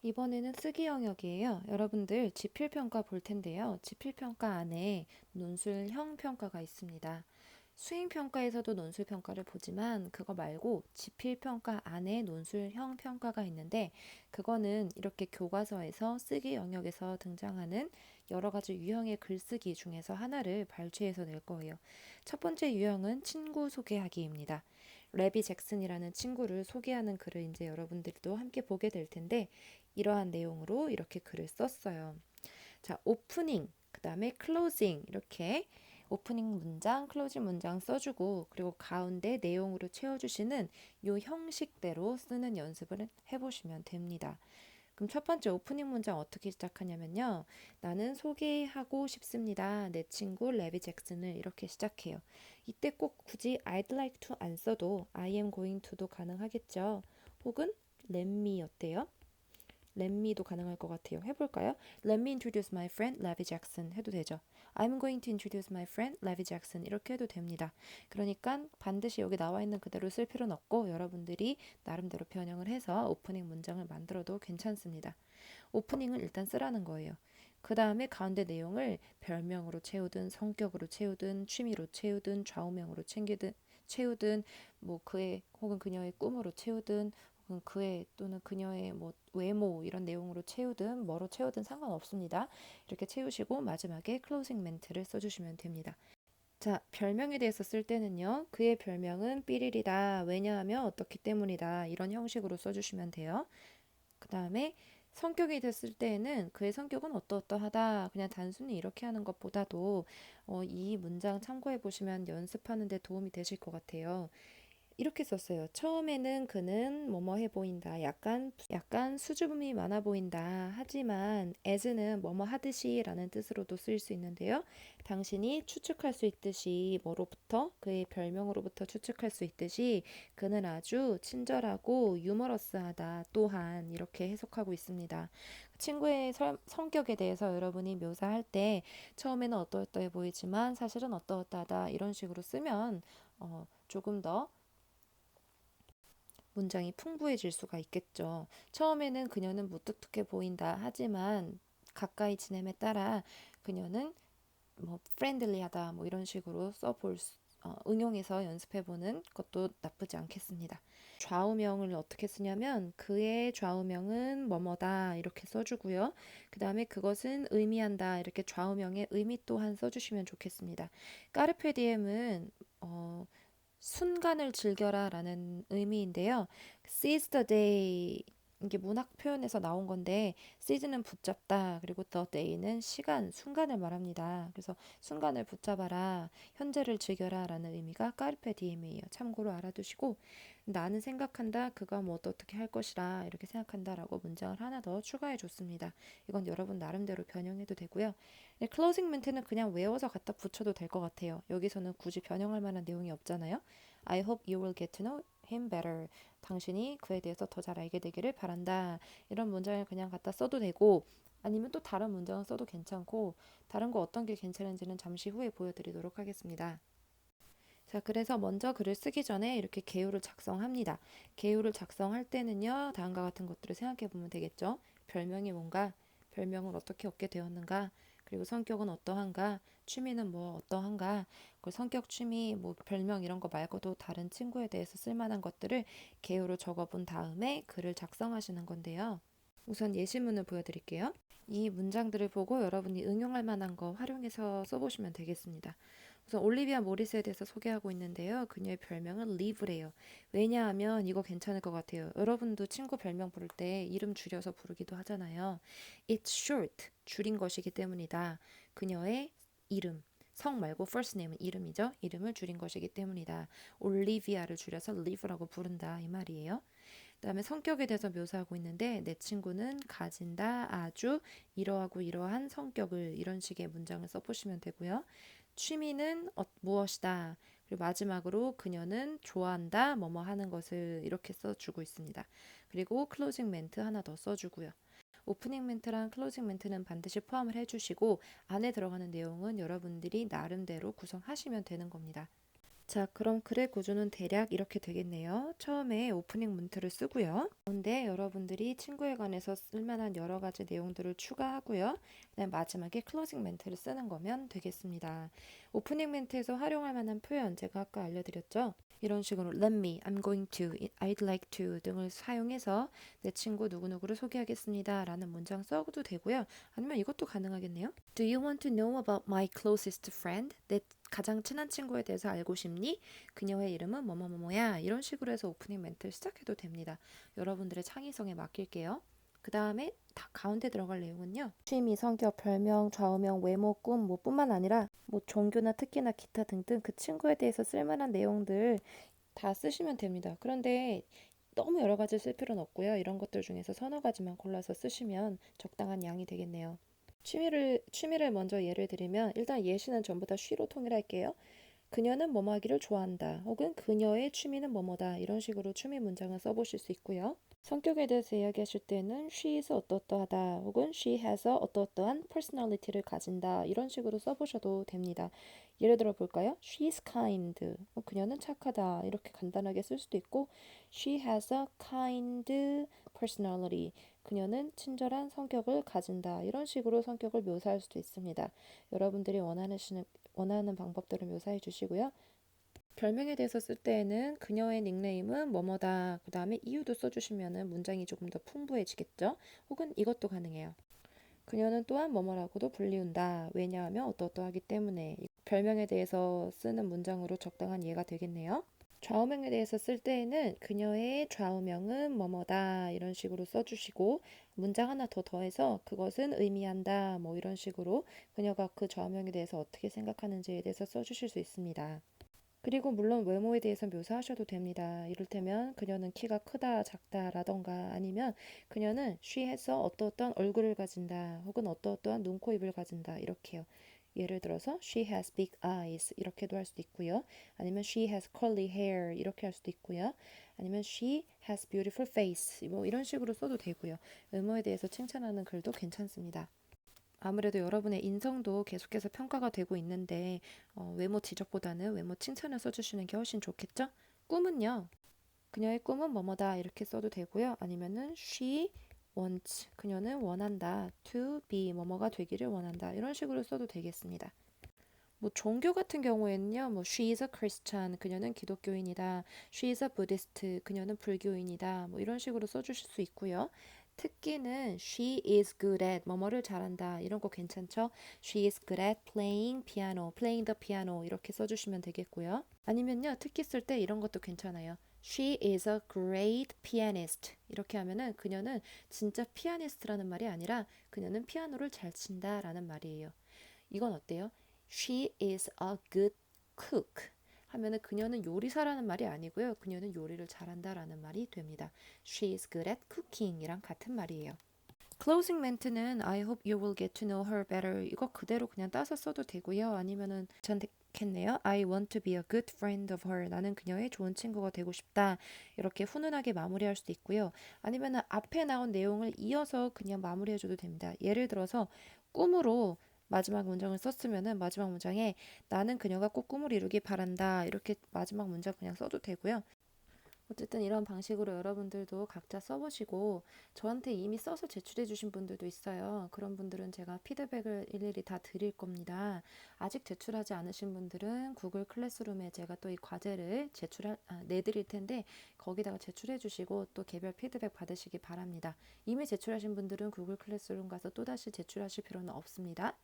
이번에는 쓰기 영역이에요. 여러분들 지필평가 볼 텐데요. 지필평가 안에 논술형 평가가 있습니다. 수행평가에서도 논술평가를 보지만 그거 말고 지필평가 안에 논술형 평가가 있는데 그거는 이렇게 교과서에서 쓰기 영역에서 등장하는 여러 가지 유형의 글쓰기 중에서 하나를 발췌해서 낼 거예요. 첫 번째 유형은 친구 소개하기입니다. 레비 잭슨이라는 친구를 소개하는 글을 이제 여러분들도 함께 보게 될 텐데 이러한 내용으로 이렇게 글을 썼어요. 자, 오프닝, 그 다음에 클로징 이렇게 오프닝 문장, 클로징 문장 써주고 그리고 가운데 내용으로 채워주시는 요 형식대로 쓰는 연습을 해보시면 됩니다. 그럼 첫 번째 오프닝 문장 어떻게 시작하냐면요. 나는 소개하고 싶습니다. 내 친구 레비 잭슨을 이렇게 시작해요. 이때 꼭 굳이 I'd like to 안 써도 I am going to도 가능하겠죠. 혹은 let me 어때요? Let me도 가능할 것 같아요. 해볼까요? Let me introduce my friend Levi Jackson 해도 되죠. I'm going to introduce my friend Levi Jackson 이렇게 해도 됩니다. 그러니까 반드시 여기 나와 있는 그대로 쓸 필요는 없고 여러분들이 나름대로 변형을 해서 오프닝 문장을 만들어도 괜찮습니다. 오프닝을 일단 쓰라는 거예요. 그 다음에 가운데 내용을 별명으로 채우든 성격으로 채우든 취미로 채우든 좌우명으로 채우든 뭐 그의 혹은 그녀의 꿈으로 채우든 혹은 그의 또는 그녀의 뭐 외모 이런 내용으로 채우든 뭐로 채우든 상관없습니다. 이렇게 채우시고 마지막에 클로징 멘트를 써주시면 됩니다. 자, 별명에 대해서 쓸 때는요. 그의 별명은 삐리리다. 왜냐하면 어떻기 때문이다. 이런 형식으로 써주시면 돼요. 그 다음에 성격이 됐을 때에는 그의 성격은 어떠어떠하다. 그냥 단순히 이렇게 하는 것보다도 이 문장 참고해 보시면 연습하는 데 도움이 되실 것 같아요. 이렇게 썼어요. 처음에는 그는 뭐뭐 해 보인다. 약간 수줍음이 많아 보인다. 하지만 as는 뭐뭐 하듯이 라는 뜻으로도 쓰일 수 있는데요. 당신이 추측할 수 있듯이 뭐로부터 그의 별명으로부터 추측할 수 있듯이 그는 아주 친절하고 유머러스하다. 또한 이렇게 해석하고 있습니다. 친구의 성격에 대해서 여러분이 묘사할 때 처음에는 어떠어떠해 보이지만 사실은 어떠어떠하다 이런 식으로 쓰면 조금 더 문장이 풍부해질 수가 있겠죠. 처음에는 그녀는 무뚝뚝해 보인다. 하지만 가까이 지냄에 따라 그녀는 뭐 프렌들리하다. 뭐 이런 식으로 응용해서 연습해보는 것도 나쁘지 않겠습니다. 좌우명을 어떻게 쓰냐면 그의 좌우명은 뭐뭐다 이렇게 써주고요. 그 다음에 그것은 의미한다 이렇게 좌우명의 의미 또한 써주시면 좋겠습니다. 까르페디엠은 순간을 즐겨라 라는 의미인데요. seize the day 이게 문학 표현에서 나온 건데 seize는 붙잡다 그리고 the day는 시간, 순간을 말합니다. 그래서 순간을 붙잡아라, 현재를 즐겨라 라는 의미가 까르페 디엠이에요. 참고로 알아두시고 나는 생각한다, 그가 뭐 어떻게 할 것이라 이렇게 생각한다 라고 문장을 하나 더 추가해 줬습니다. 이건 여러분 나름대로 변형해도 되고요. 클로징 멘트는 그냥 외워서 갖다 붙여도 될 것 같아요. 여기서는 굳이 변형할 만한 내용이 없잖아요. I hope you will get to know him better. 당신이 그에 대해서 더 잘 알게 되기를 바란다. 이런 문장을 그냥 갖다 써도 되고 아니면 또 다른 문장을 써도 괜찮고 다른 거 어떤 게 괜찮은지는 잠시 후에 보여드리도록 하겠습니다. 자, 그래서 먼저 글을 쓰기 전에 이렇게 개요를 작성합니다. 개요를 작성할 때는요, 다음과 같은 것들을 생각해 보면 되겠죠. 별명이 뭔가, 별명을 어떻게 얻게 되었는가, 그리고 성격은 어떠한가, 취미는 뭐 어떠한가, 그 성격, 취미, 뭐 별명 이런 거 말고도 다른 친구에 대해서 쓸만한 것들을 개요로 적어본 다음에 글을 작성하시는 건데요. 우선 예시문을 보여드릴게요. 이 문장들을 보고 여러분이 응용할 만한 거 활용해서 써보시면 되겠습니다. 우선 올리비아 모리스에 대해서 소개하고 있는데요. 그녀의 별명은 리브래요. 왜냐하면 이거 괜찮을 것 같아요. 여러분도 친구 별명 부를 때 이름 줄여서 부르기도 하잖아요. It's short, 줄인 것이기 때문이다. 그녀의 이름, 성 말고 first name은 이름이죠. 이름을 줄인 것이기 때문이다. 올리비아를 줄여서 live라고 부른다 이 말이에요. 그다음에 성격에 대해서 묘사하고 있는데 내 친구는 가진다 아주 이러하고 이러한 성격을 이런 식의 문장을 써보시면 되고요. 취미는 무엇이다. 그리고 마지막으로 그녀는 좋아한다 뭐뭐 하는 것을 이렇게 써주고 있습니다. 그리고 클로징 멘트 하나 더 써주고요. 오프닝 멘트랑 클로징 멘트는 반드시 포함을 해주시고 안에 들어가는 내용은 여러분들이 나름대로 구성하시면 되는 겁니다. 자, 그럼 글의 구조는 대략 이렇게 되겠네요. 처음에 오프닝 문구를 쓰고요. 그런데 여러분들이 친구에 관해서 쓸만한 여러 가지 내용들을 추가하고요. 그다음 마지막에 클로징 멘트를 쓰는 거면 되겠습니다. 오프닝 멘트에서 활용할 만한 표현 제가 아까 알려드렸죠. 이런 식으로 let me, I'm going to, I'd like to 등을 사용해서 내 친구 누구누구를 소개하겠습니다 라는 문장 써도 되고요. 아니면 이것도 가능하겠네요. Do you want to know about my closest friend? 내 가장 친한 친구에 대해서 알고 싶니? 그녀의 이름은 뭐뭐뭐뭐야. 이런 식으로 해서 오프닝 멘트를 시작해도 됩니다. 여러분들의 창의성에 맡길게요. 그 다음에 다 가운데 들어갈 내용은요. 취미, 성격, 별명, 좌우명, 외모, 꿈, 뭐 뿐만 아니라 뭐 종교나 특기나 기타 등등 그 친구에 대해서 쓸만한 내용들 다 쓰시면 됩니다. 그런데 너무 여러 가지 쓸 필요는 없고요. 이런 것들 중에서 서너 가지만 골라서 쓰시면 적당한 양이 되겠네요. 취미를 먼저 예를 들면 일단 예시는 전부 다 she로 통일할게요. 그녀는 뭐뭐 하기를 좋아한다. 혹은 그녀의 취미는 뭐뭐다. 이런 식으로 취미 문장을 써보실 수 있고요. 성격에 대해서 이야기하실 때는 she is 어떠어떠하다. 혹은 she has a 어떠어떠한 personality를 가진다. 이런 식으로 써보셔도 됩니다. 예를 들어 볼까요? She is kind. 그녀는 착하다. 이렇게 간단하게 쓸 수도 있고 she has a kind personality. 그녀는 친절한 성격을 가진다. 이런 식으로 성격을 묘사할 수도 있습니다. 여러분들이 원하는 방법들을 묘사해 주시고요. 별명에 대해서 쓸 때에는 그녀의 닉네임은 뭐뭐다. 그 다음에 이유도 써주시면 문장이 조금 더 풍부해지겠죠. 혹은 이것도 가능해요. 그녀는 또한 뭐뭐라고도 불리운다. 왜냐하면 어떠어떠하기 때문에. 별명에 대해서 쓰는 문장으로 적당한 예가 되겠네요. 좌우명에 대해서 쓸 때에는 그녀의 좌우명은 뭐뭐다 이런 식으로 써주시고 문장 하나 더 더해서 그것은 의미한다 뭐 이런 식으로 그녀가 그 좌우명에 대해서 어떻게 생각하는지에 대해서 써주실 수 있습니다. 그리고 물론 외모에 대해서 묘사하셔도 됩니다. 이를테면 그녀는 키가 크다, 작다라던가 아니면 그녀는 she에서 어떠어떠한 얼굴을 가진다 혹은 어떠어떠한 눈, 코, 입을 가진다 이렇게요. 예를 들어서 she has big eyes 이렇게도 할 수도 있고요. 아니면 she has curly hair 이렇게 할 수도 있고요. 아니면 she has beautiful face 뭐 이런 식으로 써도 되고요. 외모에 대해서 칭찬하는 글도 괜찮습니다. 아무래도 여러분의 인성도 계속해서 평가가 되고 있는데 외모 지적보다는 외모 칭찬을 써주시는 게 훨씬 좋겠죠? 꿈은요. 그녀의 꿈은 뭐뭐다 이렇게 써도 되고요. 아니면은 she wants 그녀는 원한다 to be 뭐뭐가 되기를 원한다 이런 식으로 써도 되겠습니다. 뭐 종교 같은 경우에는요. 뭐 she is a Christian 그녀는 기독교인이다. she is a Buddhist 그녀는 불교인이다. 뭐 이런 식으로 써주실 수 있고요. 특기는 she is good at 뭐뭐를 잘한다. 이런 거 괜찮죠? she is good at playing piano, playing the piano 이렇게 써주시면 되겠고요. 아니면요. 특기 쓸 때 이런 것도 괜찮아요. She is a great pianist. 이렇게 하면은 그녀는 진짜 피아니스트라는 말이 아니라 그녀는 피아노를 잘 친다라는 말이에요. 이건 어때요? She is a good cook. 하면은 그녀는 요리사라는 말이 아니고요. 그녀는 요리를 잘한다라는 말이 됩니다. She is good at cooking이랑 같은 말이에요. 클로징 멘트는 I hope you will get to know her better. 이거 그대로 그냥 따서 써도 되고요. 아니면은 괜찮겠네요. I want to be a good friend of her. 나는 그녀의 좋은 친구가 되고 싶다. 이렇게 훈훈하게 마무리할 수도 있고요. 아니면은 앞에 나온 내용을 이어서 그냥 마무리해줘도 됩니다. 예를 들어서 꿈으로 마지막 문장을 썼으면은 마지막 문장에 나는 그녀가 꼭 꿈을 이루길 바란다. 이렇게 마지막 문장 그냥 써도 되고요. 어쨌든 이런 방식으로 여러분들도 각자 써보시고 저한테 이미 써서 제출해 주신 분들도 있어요. 그런 분들은 제가 피드백을 일일이 다 드릴 겁니다. 아직 제출하지 않으신 분들은 구글 클래스룸에 제가 또 이 과제를 내드릴 텐데 거기다가 제출해 주시고 또 개별 피드백 받으시기 바랍니다. 이미 제출하신 분들은 구글 클래스룸 가서 또다시 제출하실 필요는 없습니다.